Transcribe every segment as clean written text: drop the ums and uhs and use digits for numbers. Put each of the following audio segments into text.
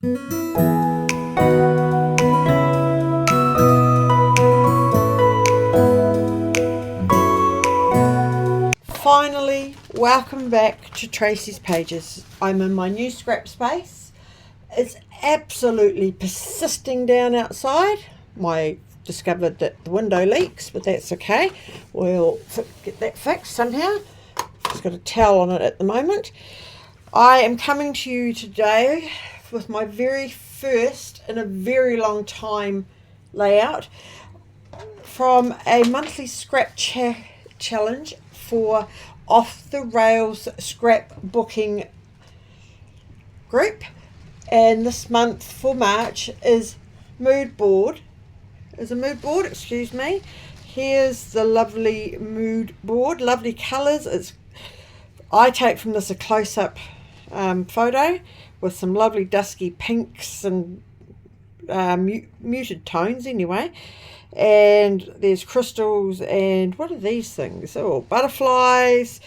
Finally, welcome back to Tracy's Pages. I'm in my new scrap space. It's absolutely persisting down outside. I discovered that the window leaks, but that's okay. We'll get that fixed somehow. It's got a towel on it at the moment. I am coming to you today with my very first in a very long time layout from a monthly scrap challenge for Off the Rails scrap booking group. And this month for March is a mood board, excuse me. Here's the lovely mood board, lovely colours. I take from this a close-up photo with some lovely dusky pinks and muted tones anyway. And there's crystals and what are these things? Oh, butterflies,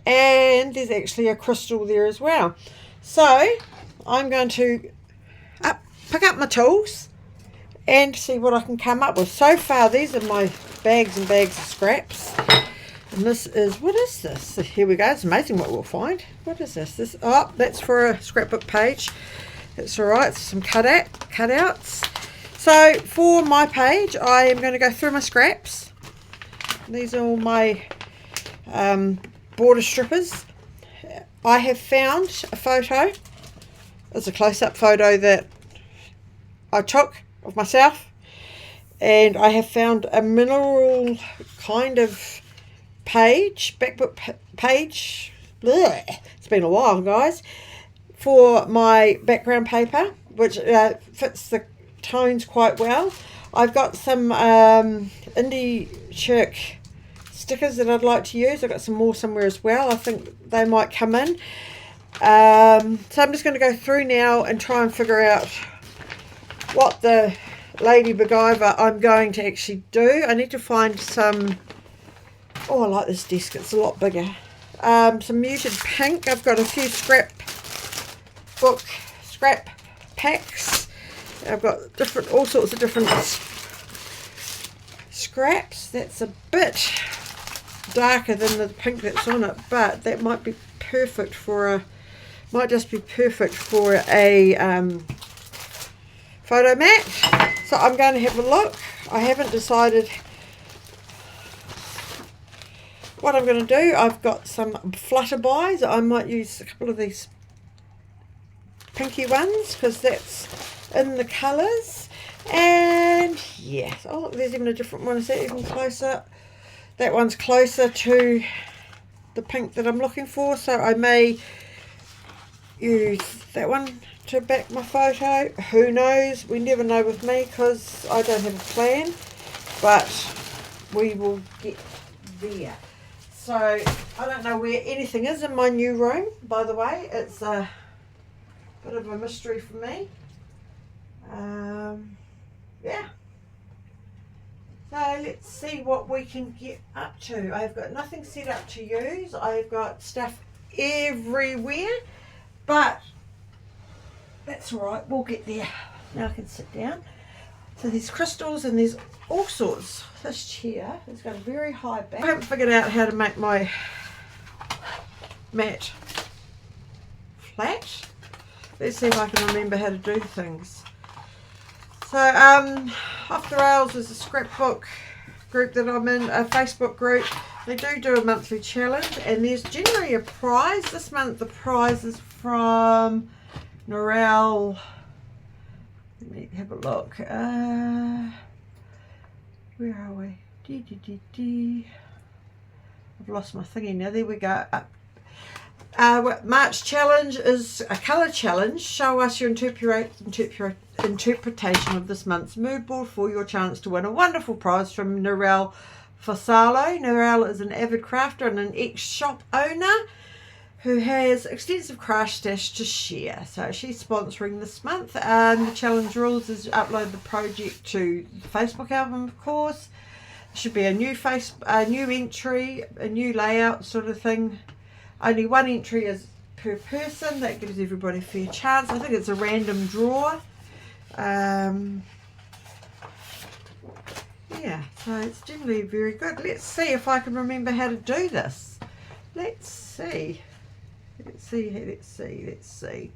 and there's actually a crystal there as well. So I'm going to pick up my tools and see what I can come up with. So far these are my bags and bags of scraps, and this is, what is this? Here we go. It's amazing what we'll find. What is this? That's for a scrapbook page. That's alright. It's some cutouts. So for my page, I am going to go through my scraps. These are all my border strippers. I have found a photo. It's a close-up photo that I took of myself. And I have found a mineral kind of page, backbook page. Blech. It's been a while, guys. For my background paper, which fits the tones quite well. I've got some Indie Chirk stickers that I'd like to use. I've got some more somewhere as well. I think they might come in. So I'm just going to go through now and try and figure out what the Lady MacGyver I'm going to actually do. I need to find some... Oh, I like this desk. It's a lot bigger. Some muted pink. I've got a few scrap packs. I've got all sorts of different scraps. That's a bit darker than the pink that's on it, but that might be perfect for a photo mat. So I'm going to have a look. I haven't decided what I'm going to do. I've got some flutterbys. I might use a couple of these pinky ones because that's in the colours. And yes, oh look, there's even a different one. Is that even closer? That one's closer to the pink that I'm looking for, so I may use that one to back my photo. Who knows? We never know with me because I don't have a plan, but we will get there. So I don't know where anything is in my new room, by the way. It's a bit of a mystery for me. Yeah. So let's see what we can get up to. I've got nothing set up to use. I've got stuff everywhere, but that's all right. We'll get there. Now I can sit down. So there's crystals and there's all sorts. This chair has got a very high back. I haven't figured out how to make my mat flat. Let's see if I can remember how to do things. So, Off the Rails is a scrapbook group that I'm in, a Facebook group. They do a monthly challenge, and there's generally a prize. This month the prize is from Narelle. Let me have a look. Where are we? I've lost my thingy now. There we go. March challenge is a colour challenge. Show us your interpretation of this month's mood board for your chance to win a wonderful prize from Narelle Fasalo. Narelle is an avid crafter and an ex-shop owner who has extensive craft stash to share. So she's sponsoring this month. The challenge rules is upload the project to the Facebook album, of course. There should be a new entry, a new layout sort of thing. Only one entry is per person. That gives everybody a fair chance. I think it's a random draw. Yeah, so it's generally very good. Let's see if I can remember how to do this. Let's see. Let's see.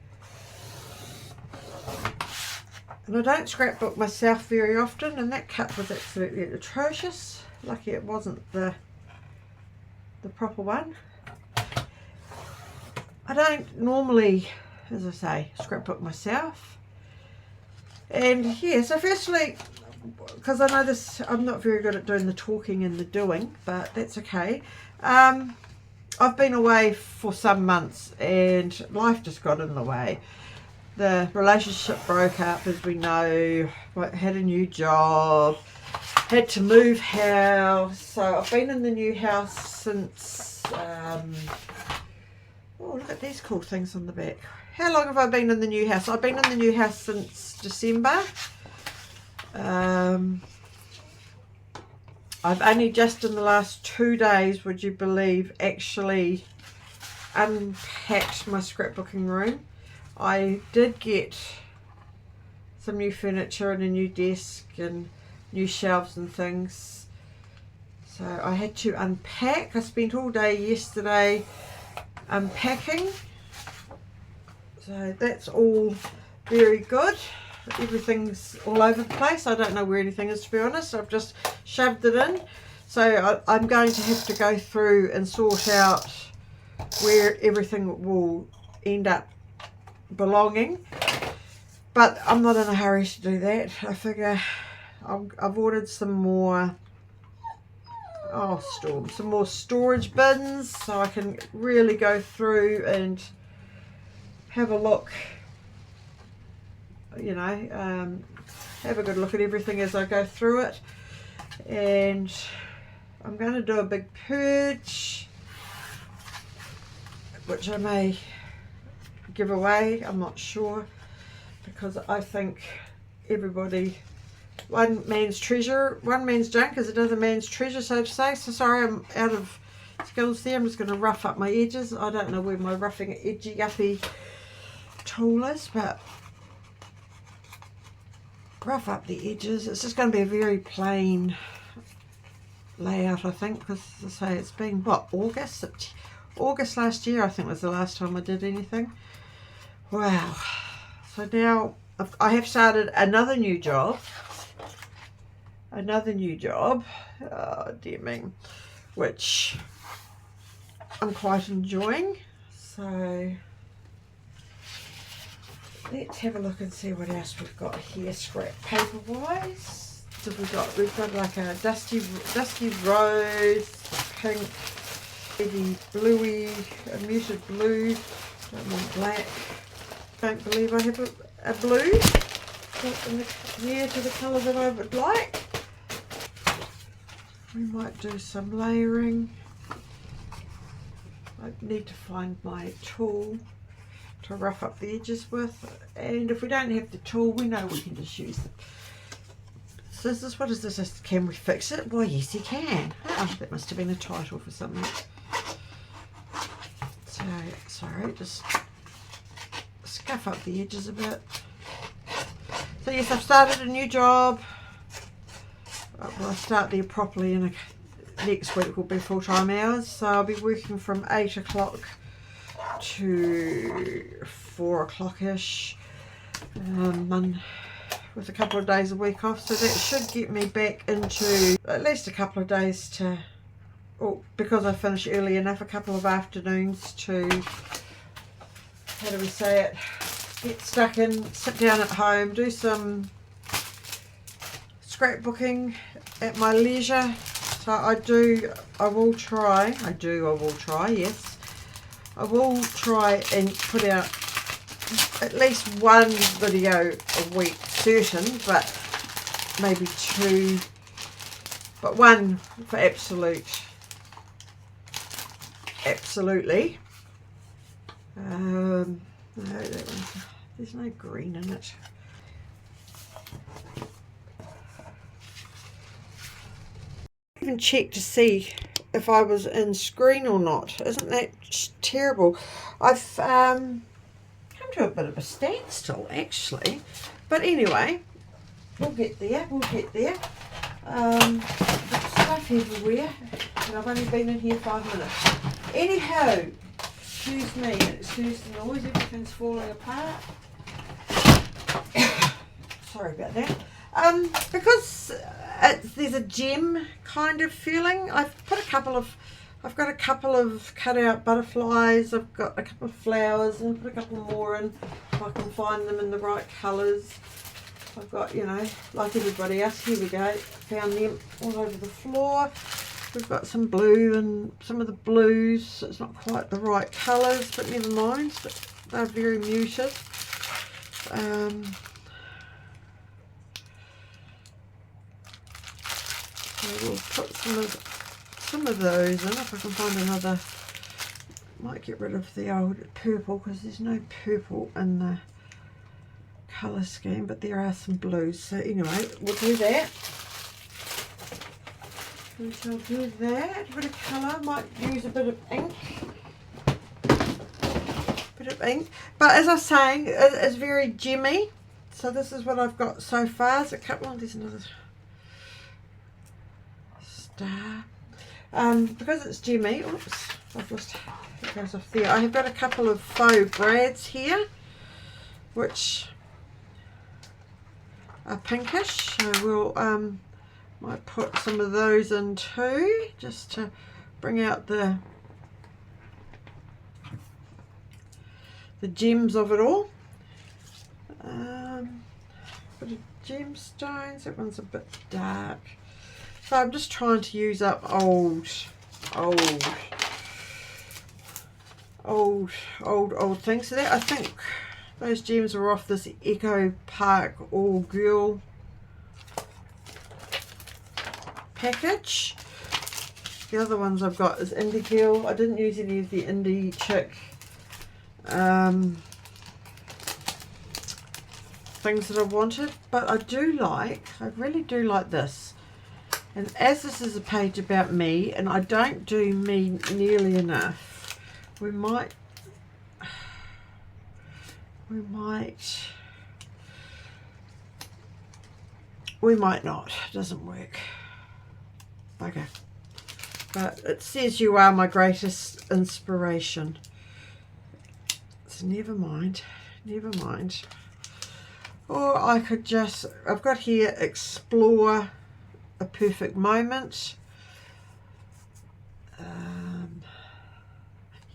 And I don't scrapbook myself very often, and that cut was absolutely atrocious. Lucky it wasn't the proper one. I don't normally, as I say, scrapbook myself. And yeah, so firstly, because I know this, I'm not very good at doing the talking and the doing, but that's okay. I've been away for some months and life just got in the way. The relationship broke up, as we know. I had a new job, had to move house. So I've been in the new house since, oh, look at these cool things on the back. How long have I been in the new house? I've been in the new house since December. I've only just in the last 2 days, would you believe, actually unpacked my scrapbooking room. I did get some new furniture and a new desk and new shelves and things. So I had to unpack. I spent all day yesterday unpacking. So that's all very good. Everything's all over the place. I don't know where anything is, to be honest. I've just shoved it in. So I'm going to have to go through and sort out where everything will end up belonging. But I'm not in a hurry to do that. I figure I've ordered some more, some more storage bins so I can really go through and have a look. You know, have a good look at everything as I go through it. And I'm going to do a big purge, which I may give away, I'm not sure, because I think everybody, one man's junk is another man's treasure, so to say. So sorry, I'm out of skills there. I'm just going to rough up my edges. I don't know where my roughing edgy uppy tool is, but rough up the edges. It's just going to be a very plain layout, I think, because as I say, it's been what, August last year I think was the last time I did anything. Wow. So now I have started another new job, oh dear me, which I'm quite enjoying. So let's have a look and see what else we've got here scrap paper wise. So we've got like a dusty rose, pink, heavy bluey, a muted blue, don't want black. Don't believe I have a blue near to the colour that I would like. We might do some layering. I need to find my tool to rough up the edges with, and if we don't have the tool, we know we can just use the scissors. What is this? Can we fix it? Well, yes you can. Oh, that must have been a title for something. So sorry, just scuff up the edges a bit. So yes, I've started a new job. Well, I start there properly in next week will be full-time hours, so I'll be working from 8 o'clock to 4 o'clock-ish, with a couple of days a week off, so that should get me back into at least a couple of days to, because I finish early enough, a couple of afternoons to, how do we say it, get stuck in, sit down at home, do some scrapbooking at my leisure. So I will try, yes. I will try and put out at least one video a week, certain, but maybe 2, but 1 for absolutely. No, there's no green in it. Even check to see if I was in screen or not. Isn't that terrible? I've come to a bit of a standstill actually, but anyway, we'll get there. Stuff everywhere, and I've only been in here 5 minutes. Anyhow, excuse me, excuse the noise, everything's falling apart. Sorry about that. Because there's a gem kind of feeling, I've got a couple of cut out butterflies, I've got a couple of flowers, and put a couple more in if I can find them in the right colours. I've got, you know, like everybody else, here we go, found them all over the floor. We've got some blue and some of the blues. It's not quite the right colours, but never mind, they're very muted. So we'll put some of those in if I can find another. Might get rid of the old purple because there's no purple in the colour scheme, but there are some blues. So anyway, we'll do that. We shall do that. A bit of colour. Might use a bit of ink. But as I was saying, it's very gemmy. So this is what I've got so far. There's a couple. There's another star. Because it's gemmy. Oops, I've lost. It goes off there. I have got a couple of faux brads here, which are pinkish. So we'll might put some of those in too, just to bring out the gems of it all. Bit of gemstones. That one's a bit dark. So I'm just trying to use up old things. So that, I think those gems are off this Echo Park All Girl package. The other ones I've got is Indie Girl. I didn't use any of the Indie Chick things that I wanted, but I really do like this. And as this is a page about me, and I don't do me nearly enough, we might not. It doesn't work. Okay. But it says you are my greatest inspiration. So never mind. Or I could just, I've got here, explore a perfect moment.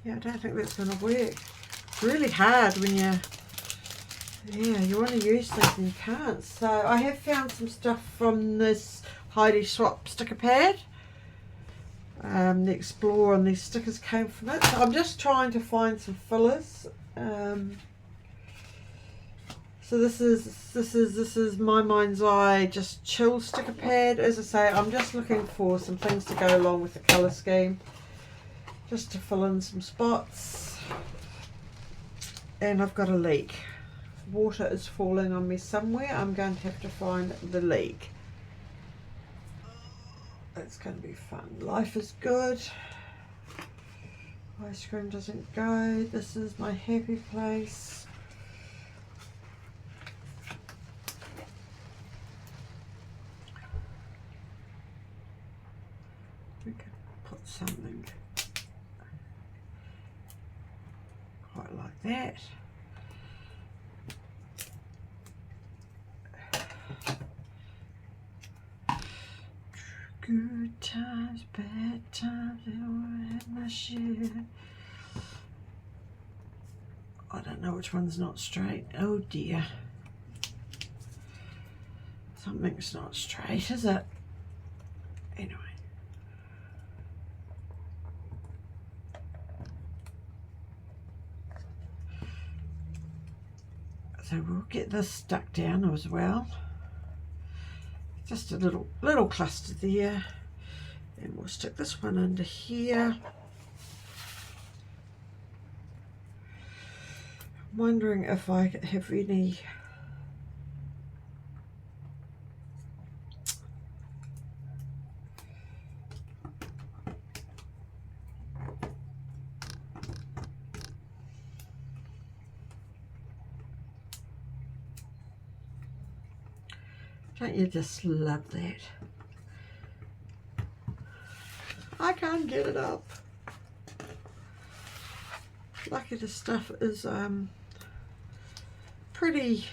Yeah, I don't think that's going to work. It's really hard when you want to use things and you can't. So I have found some stuff from this Heidi Swapp sticker pad. The Explore and these stickers came from it. So I'm just trying to find some fillers. So this is My Mind's Eye just chill sticker pad. As I say, I'm just looking for some things to go along with the colour scheme, just to fill in some spots. And I've got a leak. Water is falling on me somewhere. I'm going to have to find the leak. It's going to be fun. Life is good. Ice cream doesn't go. This is my happy place. We could put something quite like that. Good times, bad times, they all had my share. I don't know which one's not straight. Oh dear. Something's not straight, is it? Anyway. So we'll get this stuck down as well. Just a little cluster there, and we'll stick this one under here. I'm wondering if I have any Don't you just love that? I can't get it up. Lucky the stuff is pretty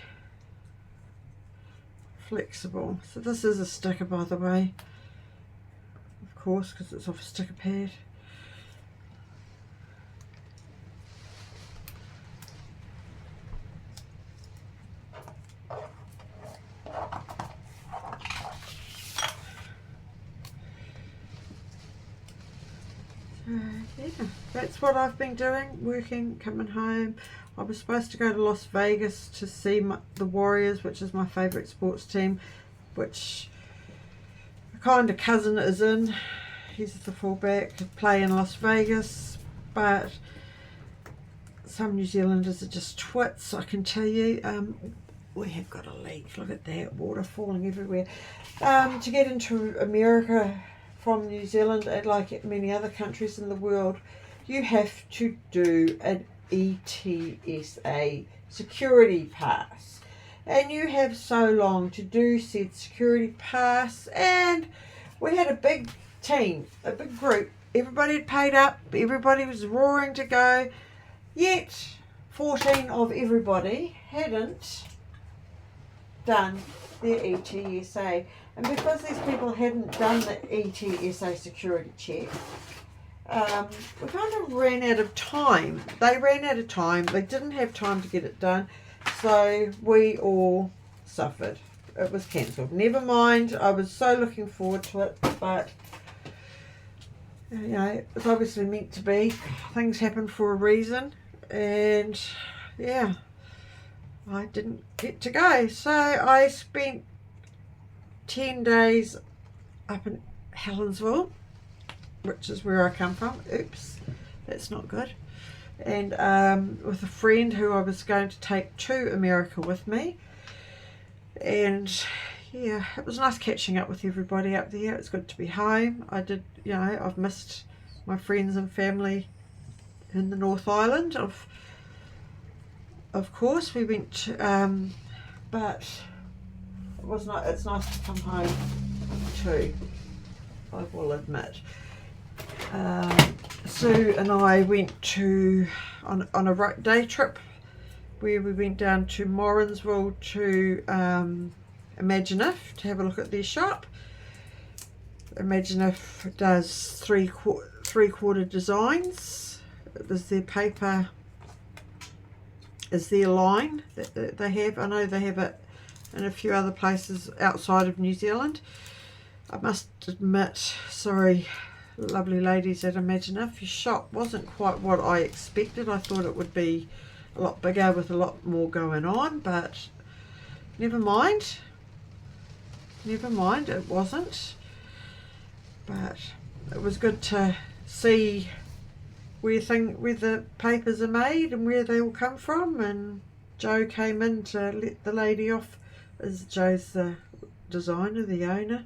flexible. So this is a sticker, by the way, of course, because it's off a sticker pad. Yeah, that's what I've been doing, working, coming home. I was supposed to go to Las Vegas to see the Warriors, which is my favourite sports team, which a kind of cousin is in. He's the fullback, play in Las Vegas, but some New Zealanders are just twits, I can tell you. We have got a leak, look at that, water falling everywhere. To get into America from New Zealand, and like many other countries in the world, you have to do an ETSA security pass, and you have so long to do said security pass. And we had a big team, a big group, everybody had paid up, everybody was roaring to go, yet 14 of everybody hadn't done their ETSA. And because these people hadn't done the ETSA security check, we kind of ran out of time. They ran out of time. They didn't have time to get it done. So we all suffered. It was cancelled. Never mind. I was so looking forward to it. But, you know, it's obviously meant to be. Things happen for a reason. And, yeah, I didn't get to go. So I spent 10 days up in Helensville, which is where I come from. Oops, that's not good. And with a friend who I was going to take to America with me. And yeah, it was nice catching up with everybody up there. It's good to be home. I did, you know, I've missed my friends and family in the North Island. Of course, we went, but it was not. It's nice to come home too, I will admit. Sue and I went on a day trip where we went down to Morrinsville to Imagineif to have a look at their shop. Imagineif does three-quarter designs. There's their paper, is their line that they have. I know they have it in a few other places outside of New Zealand. I must admit, sorry, lovely ladies at Imagineif, your shop wasn't quite what I expected. I thought it would be a lot bigger with a lot more going on, but never mind, it wasn't. But it was good to see where the papers are made and where they all come from. And Joe came in to let the lady off, as Joe's the designer, the owner,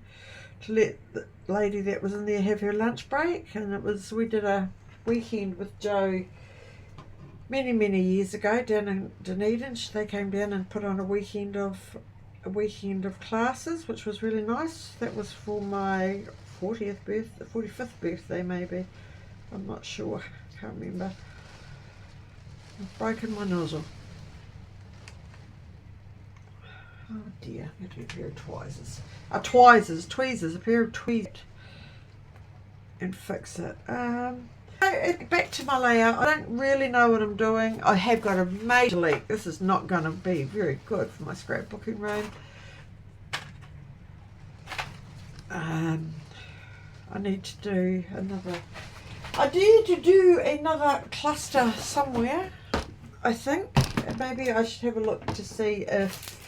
to let the lady that was in there have her lunch break. And we did a weekend with Joe many years ago down in Dunedin. They came down and put on a weekend of classes, which was really nice. That was for my 45th birthday maybe. I'm not sure, can't remember. I've broken my nozzle. Oh dear, I'm going to get a pair of tweezers, a pair of tweezers, and fix it. Back to my layout. I don't really know what I'm doing. I have got a major leak. This is not going to be very good for my scrapbooking room. I need to do another cluster somewhere, I think. Maybe I should have a look to see if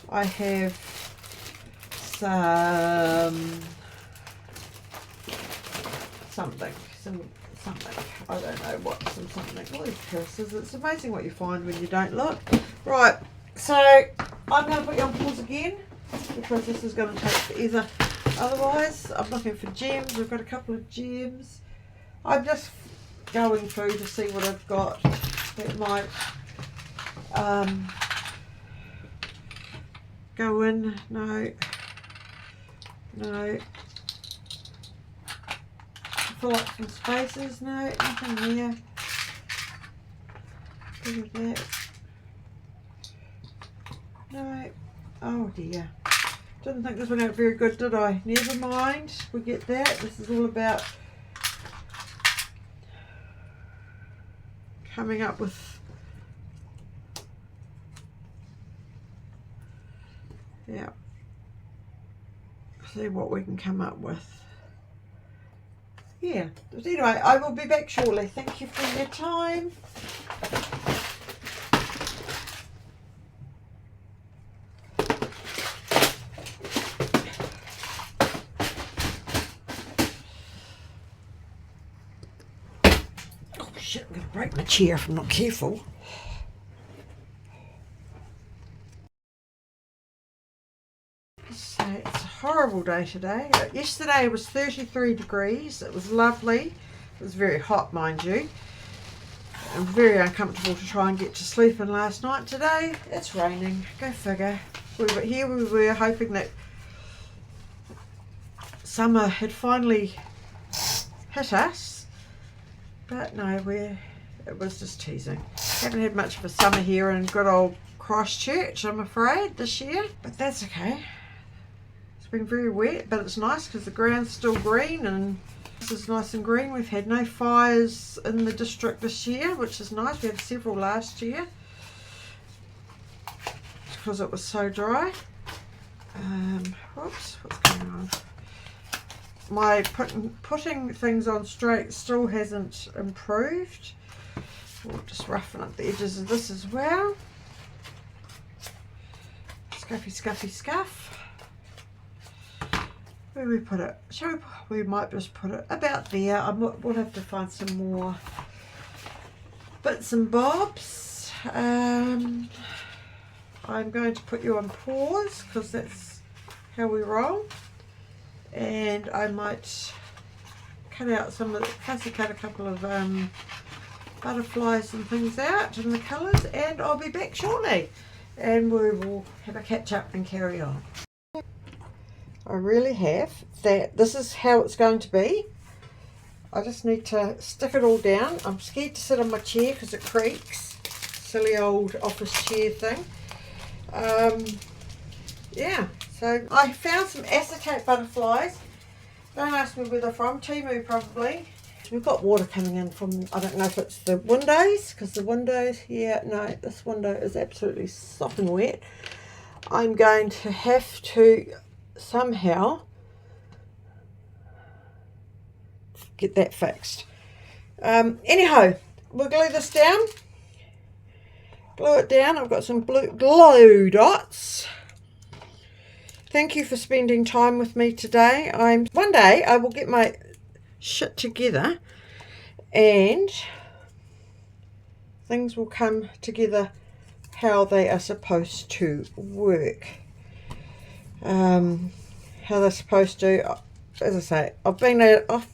I have something. I don't know what, something. All these curses. It's amazing what you find when you don't look. Right, so I'm going to put you on pause again because this is going to take forever. Otherwise, I'm looking for gems. I've got a couple of gems. I'm just going through to see what I've got that might go in. No, No. Fill up some spaces. No, nothing there. Bit of that. No. Oh dear. Didn't think this went out very good, did I? Never mind. We get that. This is all about coming up with, yeah, see what we can come up with. Yeah, but anyway, I will be back shortly. Thank you for your time. Oh shit, I'm going to break my chair if I'm not careful. So it's a horrible day today. Yesterday was 33 degrees. It was lovely. It was very hot, mind you. I'm very uncomfortable to try and get to sleep in last night. Today it's raining. Go figure. We were hoping that summer had finally hit us, but no, it was just teasing. Haven't had much of a summer here in good old Christchurch, I'm afraid, this year, but that's okay. It's been very wet, but it's nice because the ground's still green and this is nice and green. We've had no fires in the district this year, which is nice. We had several last year because it was so dry. Whoops, what's going on? My putting things on straight still hasn't improved. We'll just roughen up the edges of this as well. Scuffy, scuffy, scuff. Where we put it? We might just put it about there. We'll have to find some more bits and bobs. I'm going to put you on pause because that's how we roll. And I might cut out some of the, fussy cut a couple of butterflies and things out in the colours, and I'll be back shortly and we will have a catch up and carry on. I really have that. This is how it's going to be. I just need to stick it all down. I'm scared to sit on my chair because it creaks. Silly old office chair thing. Yeah, so I found some acetate butterflies. Don't ask me where they're from. Temu probably. We've got water coming in from, I don't know if it's the windows, because the windows, yeah, no, this window is absolutely sopping wet. I'm going to have to somehow get that fixed. Anyhow, we'll glue this down. Glue it down. I've got some blue glue dots. Thank you for spending time with me today. One day I will get my shit together and things will come together how they are supposed to work. How they're supposed to, as I say, I've been out of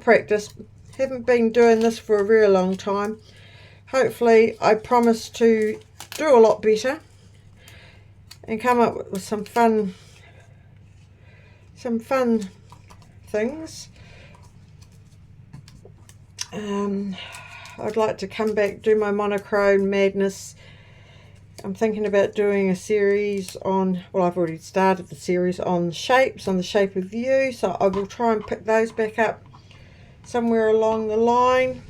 practice, haven't been doing this for a very long time. Hopefully I promise to do a lot better and come up with some fun things. I'd like to come back, do my monochrome madness. I'm thinking about doing a series on, well, I've already started the series on shapes, on the shape of you, so I will try and pick those back up somewhere along the line.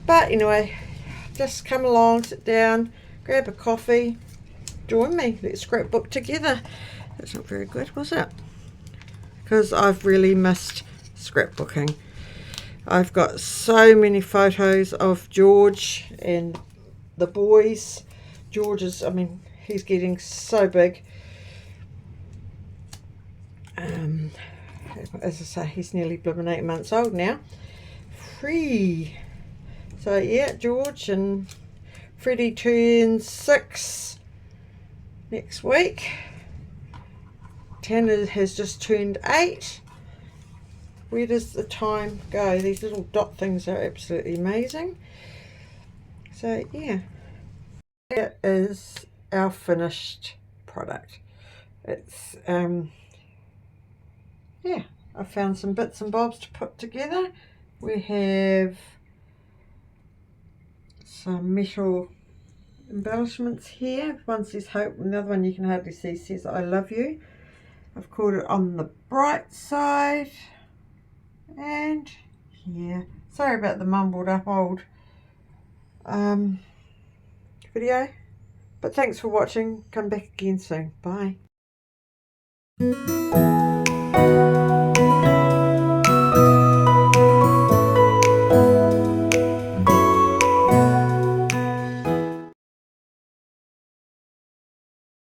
But anyway, just come along, sit down, grab a coffee, join me, let's scrapbook together. That's not very good, was it? Because I've really missed scrapbooking. I've got so many photos of George and the boys. George is, I mean, he's getting so big. As I say, he's nearly blooming 8 months old now. Free. So yeah, George and Freddie turns 6 next week. Tanner has just turned 8. Where does the time go? These little dot things are absolutely amazing. So yeah, that is our finished product. It's yeah, I found some bits and bobs to put together. We have some metal embellishments here. One says hope, and the other one you can hardly see says I love you. I've called it on the bright side. And yeah, sorry about the mumbled up old video, but thanks for watching. Come back again soon. Bye.